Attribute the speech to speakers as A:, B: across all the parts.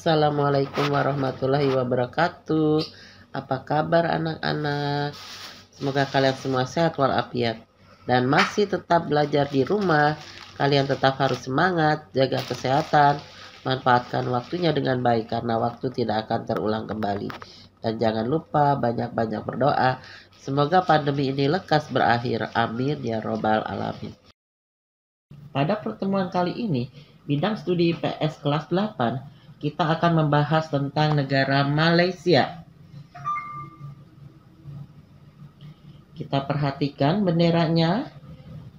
A: Assalamualaikum warahmatullahi wabarakatuh. Apa kabar anak-anak? Semoga kalian semua sehat walafiat dan masih tetap belajar di rumah. Kalian tetap harus semangat, jaga kesehatan, manfaatkan waktunya dengan baik karena waktu tidak akan terulang kembali. Dan jangan lupa banyak-banyak berdoa. Semoga pandemi ini lekas berakhir. Amin ya robbal alamin. Pada pertemuan kali ini, bidang studi IPS kelas 8, kita akan membahas tentang negara Malaysia. Kita perhatikan benderanya,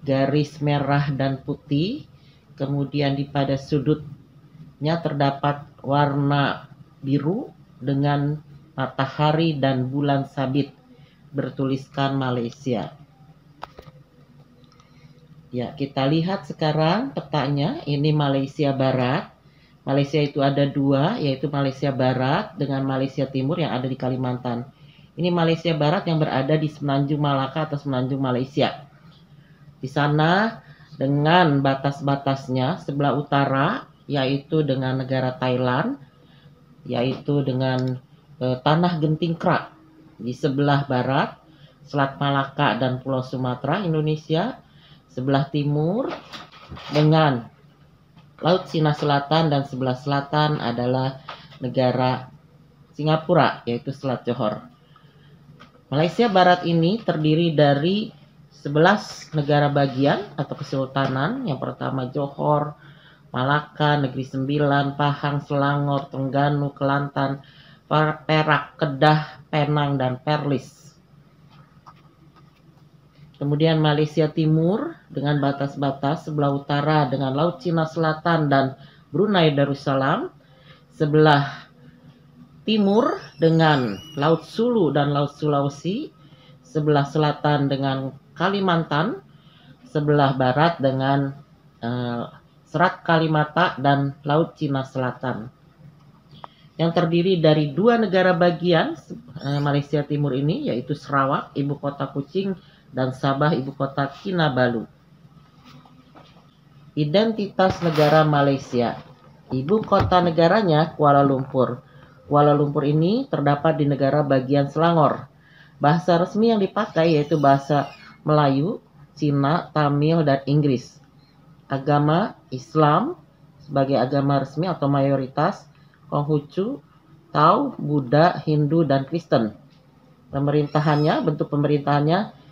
A: garis merah dan putih, kemudian di pada sudutnya terdapat warna biru dengan matahari dan bulan sabit bertuliskan Malaysia. Ya, kita lihat sekarang petanya, ini Malaysia Barat. Malaysia itu ada dua, yaitu Malaysia Barat dengan Malaysia Timur yang ada di Kalimantan. Ini Malaysia Barat yang berada di Semenanjung Malaka atau Semenanjung Malaysia. Di sana dengan batas-batasnya sebelah utara, yaitu dengan negara Thailand, yaitu dengan Tanah Genting Krak. Di sebelah barat, Selat Malaka dan Pulau Sumatera, Indonesia. Sebelah timur dengan Laut Cina Selatan, dan sebelah selatan adalah negara Singapura, yaitu Selat Johor. Malaysia Barat ini terdiri dari 11 negara bagian atau kesultanan. Yang pertama Johor, Malaka, Negeri Sembilan, Pahang, Selangor, Terengganu, Kelantan, Perak, Kedah, Penang, dan Perlis. Kemudian Malaysia Timur dengan batas-batas sebelah utara dengan Laut Cina Selatan dan Brunei Darussalam. Sebelah timur dengan Laut Sulu dan Laut Sulawesi. Sebelah selatan dengan Kalimantan. Sebelah barat dengan Selat Kalimata dan Laut Cina Selatan. Yang terdiri dari dua negara bagian Malaysia Timur ini, yaitu Sarawak, ibu kota Kuching, dan Sabah, ibu kota Kinabalu. Identitas negara Malaysia. Ibu kota negaranya Kuala Lumpur. Kuala Lumpur ini terdapat di negara bagian Selangor. Bahasa resmi yang dipakai yaitu bahasa Melayu, Cina, Tamil, dan Inggris. Agama Islam sebagai agama resmi atau mayoritas, Konghucu, Tao, Buddha, Hindu, dan Kristen. Pemerintahannya, bentuk pemerintahannya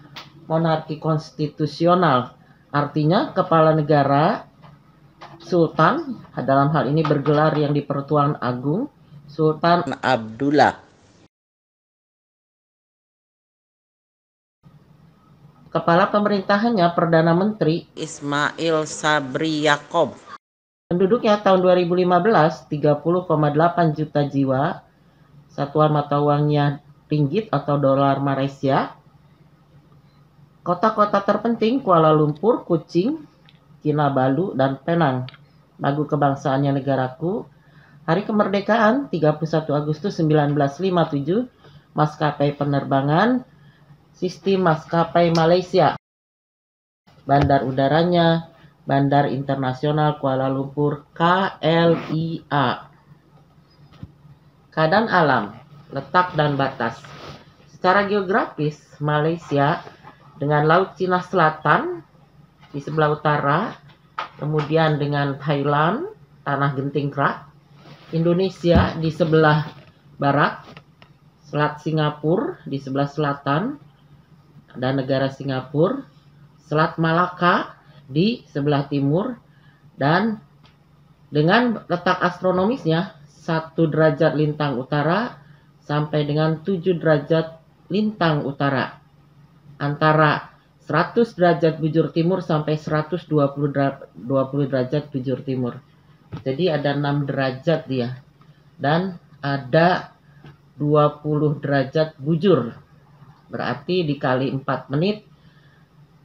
A: monarki konstitusional, artinya kepala negara Sultan, dalam hal ini bergelar yang di-Pertuan Agung, Sultan Abdullah. Kepala pemerintahannya Perdana Menteri Ismail Sabri Yaakob. Penduduknya tahun 2015 30,8 juta jiwa. Satuan mata uangnya ringgit atau dolar Malaysia. Kota-kota terpenting Kuala Lumpur, Kuching, Kinabalu, dan Penang. Lagu kebangsaannya Negaraku. Hari kemerdekaan 31 Agustus 1957. Maskapai penerbangan sistem maskapai Malaysia. Bandar udaranya Bandar Internasional Kuala Lumpur KLIA. Keadaan alam, letak dan batas. Secara geografis, Malaysia dengan Laut Cina Selatan di sebelah utara, kemudian dengan Thailand, Tanah Genting Krak, Indonesia di sebelah barat, Selat Singapura di sebelah selatan, dan negara Singapura, Selat Malaka di sebelah timur, dan dengan letak astronomisnya 1 derajat lintang utara sampai dengan 7 derajat lintang utara. Antara 100 derajat bujur timur sampai 120 derajat bujur timur. Jadi ada 6 derajat dia. Dan ada 20 derajat bujur. Berarti dikali 4 menit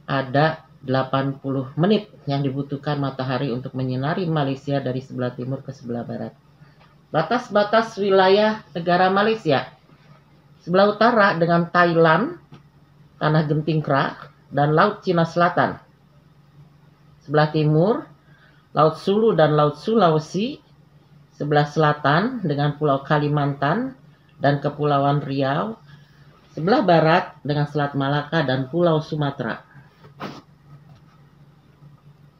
A: ada 80 menit yang dibutuhkan matahari untuk menyinari Malaysia dari sebelah timur ke sebelah barat. Batas-batas wilayah negara Malaysia. Sebelah utara dengan Thailand, Tanah Genting Krak, dan Laut Cina Selatan. Sebelah timur, Laut Sulu dan Laut Sulawesi. sebelah selatan dengan Pulau Kalimantan dan Kepulauan Riau, sebelah barat dengan Selat Malaka dan Pulau Sumatera.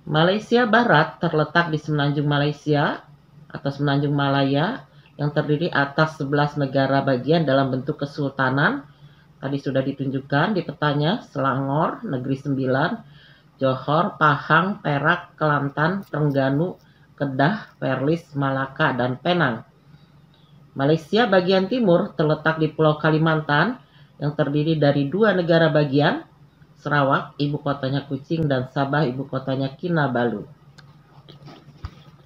A: Malaysia Barat terletak di Semenanjung Malaysia atau Semenanjung Malaya yang terdiri atas 11 negara bagian dalam bentuk kesultanan. Tadi sudah ditunjukkan di petanya: Selangor, Negeri Sembilan, Johor, Pahang, Perak, Kelantan, Terengganu, Kedah, Perlis, Malaka, dan Penang. Malaysia bagian timur terletak di Pulau Kalimantan yang terdiri dari 2 negara bagian, Sarawak, ibu kotanya Kuching, dan Sabah, ibu kotanya Kinabalu.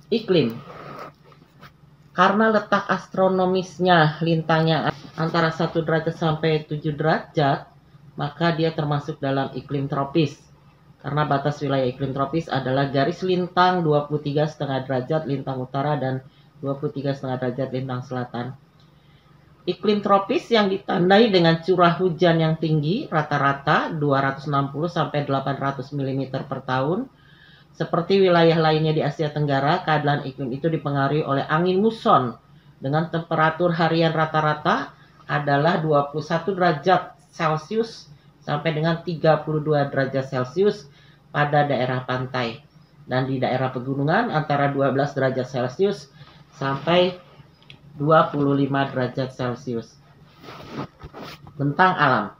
A: Iklim. Karena letak astronomisnya lintangnya antara 1 derajat sampai 7 derajat, maka dia termasuk dalam iklim tropis. Karena batas wilayah iklim tropis adalah garis lintang 23,5 derajat lintang utara dan 23,5 derajat lintang selatan. Iklim tropis yang ditandai dengan curah hujan yang tinggi, rata-rata 260 sampai 800 mm per tahun. Seperti wilayah lainnya di Asia Tenggara, keadaan iklim itu dipengaruhi oleh angin muson dengan temperatur harian rata-rata adalah 21 derajat Celcius sampai dengan 32 derajat Celcius pada daerah pantai, dan di daerah pegunungan antara 12 derajat Celcius sampai 25 derajat Celcius. Bentang alam.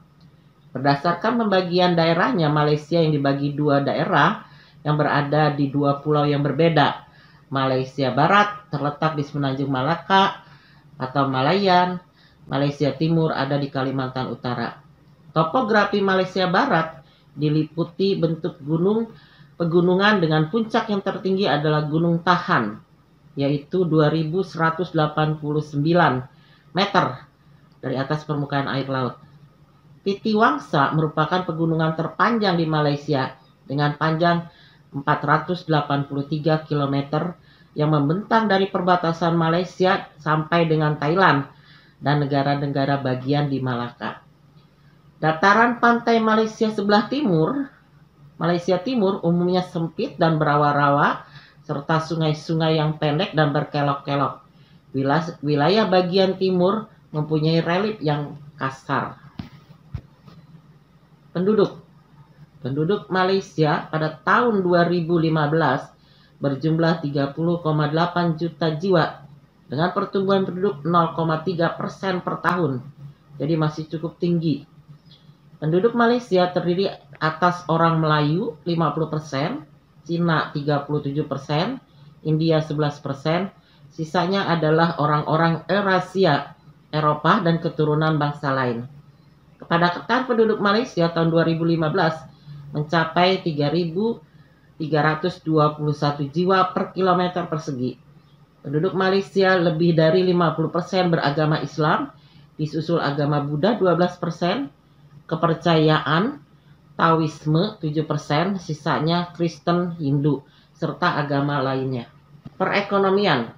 A: Berdasarkan pembagian daerahnya, Malaysia yang dibagi 2 daerah yang berada di 2 pulau yang berbeda. Malaysia Barat terletak di Semenanjung Malaka atau Malayan. Malaysia Timur ada di Kalimantan Utara. Topografi Malaysia Barat diliputi bentuk pegunungan dengan puncak yang tertinggi adalah Gunung Tahan, yaitu 2189 meter dari atas permukaan air laut. Titi Wangsa merupakan pegunungan terpanjang di Malaysia dengan panjang 483 km yang membentang dari perbatasan Malaysia sampai dengan Thailand dan negara-negara bagian di Malaka. Dataran pantai Malaysia sebelah timur, Malaysia Timur umumnya sempit dan berawa-rawa, serta sungai-sungai yang pendek dan berkelok-kelok. Wilayah bagian timur mempunyai relief yang kasar. Penduduk Malaysia pada tahun 2015 berjumlah 30,8 juta jiwa dengan pertumbuhan penduduk 0,3% per tahun. Jadi masih cukup tinggi. Penduduk Malaysia terdiri atas orang Melayu 50%, Cina 37%, India 11%, sisanya adalah orang-orang Eurasia, Eropa, dan keturunan bangsa lain. Kepadatan penduduk Malaysia tahun 2015 mencapai 3.321 jiwa per kilometer persegi. Penduduk Malaysia lebih dari 50% beragama Islam, disusul agama Buddha 12%, kepercayaan Taoisme 7%, sisanya Kristen, Hindu, serta agama lainnya. Perekonomian.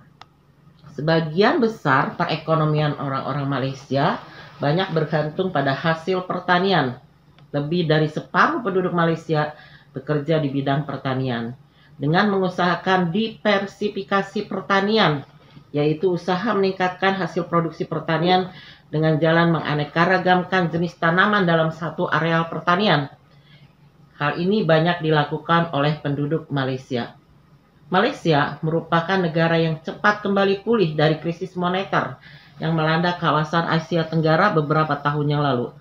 A: Sebagian besar perekonomian orang-orang Malaysia banyak bergantung pada hasil pertanian. Lebih dari separuh penduduk Malaysia bekerja di bidang pertanian dengan mengusahakan diversifikasi pertanian, yaitu usaha meningkatkan hasil produksi pertanian dengan jalan menganeka-ragamkan jenis tanaman dalam satu areal pertanian. Hal ini banyak dilakukan oleh penduduk Malaysia. Malaysia merupakan negara yang cepat kembali pulih dari krisis moneter yang melanda kawasan Asia Tenggara beberapa tahun yang lalu.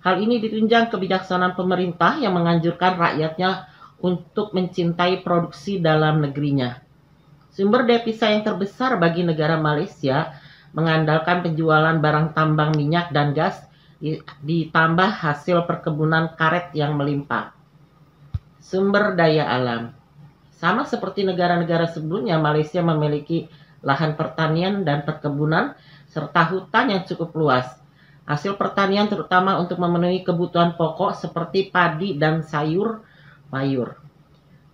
A: Hal ini ditunjang kebijaksanaan pemerintah yang menganjurkan rakyatnya untuk mencintai produksi dalam negerinya. Sumber devisa yang terbesar bagi negara Malaysia mengandalkan penjualan barang tambang minyak dan gas ditambah hasil perkebunan karet yang melimpah. Sumber daya alam. Sama seperti negara-negara sebelumnya, Malaysia memiliki lahan pertanian dan perkebunan serta hutan yang cukup luas. Hasil pertanian terutama untuk memenuhi kebutuhan pokok seperti padi dan sayur-mayur.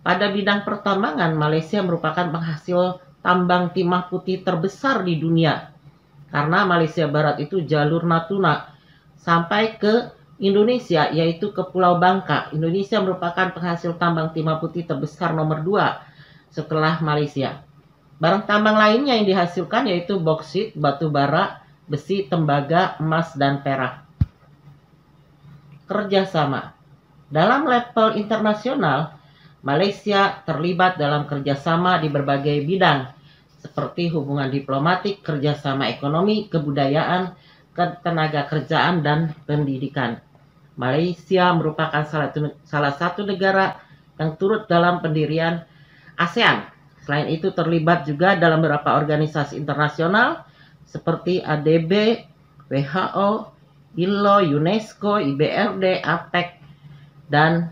A: Pada bidang pertambangan, Malaysia merupakan penghasil tambang timah putih terbesar di dunia. Karena Malaysia Barat itu jalur Natuna sampai ke Indonesia, yaitu ke Pulau Bangka. Indonesia merupakan penghasil tambang timah putih terbesar nomor 2 setelah Malaysia. Barang tambang lainnya yang dihasilkan yaitu boksit, batu bara, besi, tembaga, emas, dan perak. Kerjasama. Dalam level internasional, Malaysia terlibat dalam kerjasama di berbagai bidang, seperti hubungan diplomatik, kerjasama ekonomi, kebudayaan, ketenaga kerjaan, dan pendidikan. Malaysia merupakan salah satu negara yang turut dalam pendirian ASEAN. Selain itu terlibat juga dalam beberapa organisasi internasional seperti ADB, WHO, ILO, UNESCO, IBRD, APEC, dan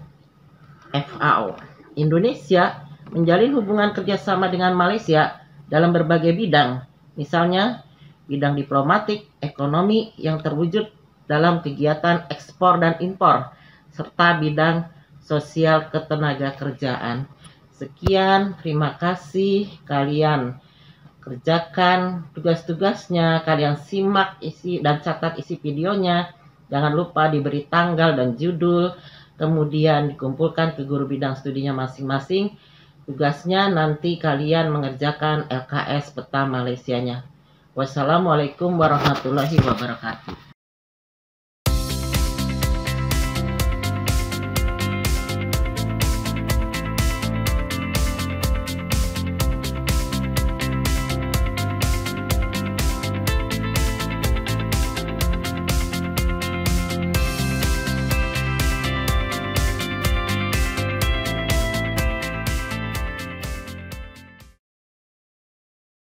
A: FAO. Indonesia menjalin hubungan kerjasama dengan Malaysia dalam berbagai bidang, misalnya bidang diplomatik, ekonomi yang terwujud dalam kegiatan ekspor dan impor, serta bidang sosial ketenaga kerjaan. Sekian, terima kasih. Kalian kerjakan tugas-tugasnya, kalian simak isi dan catat isi videonya. Jangan lupa diberi tanggal dan judul, kemudian dikumpulkan ke guru bidang studinya masing-masing. Tugasnya nanti kalian mengerjakan LKS peta Malaysianya. Wassalamualaikum warahmatullahi wabarakatuh.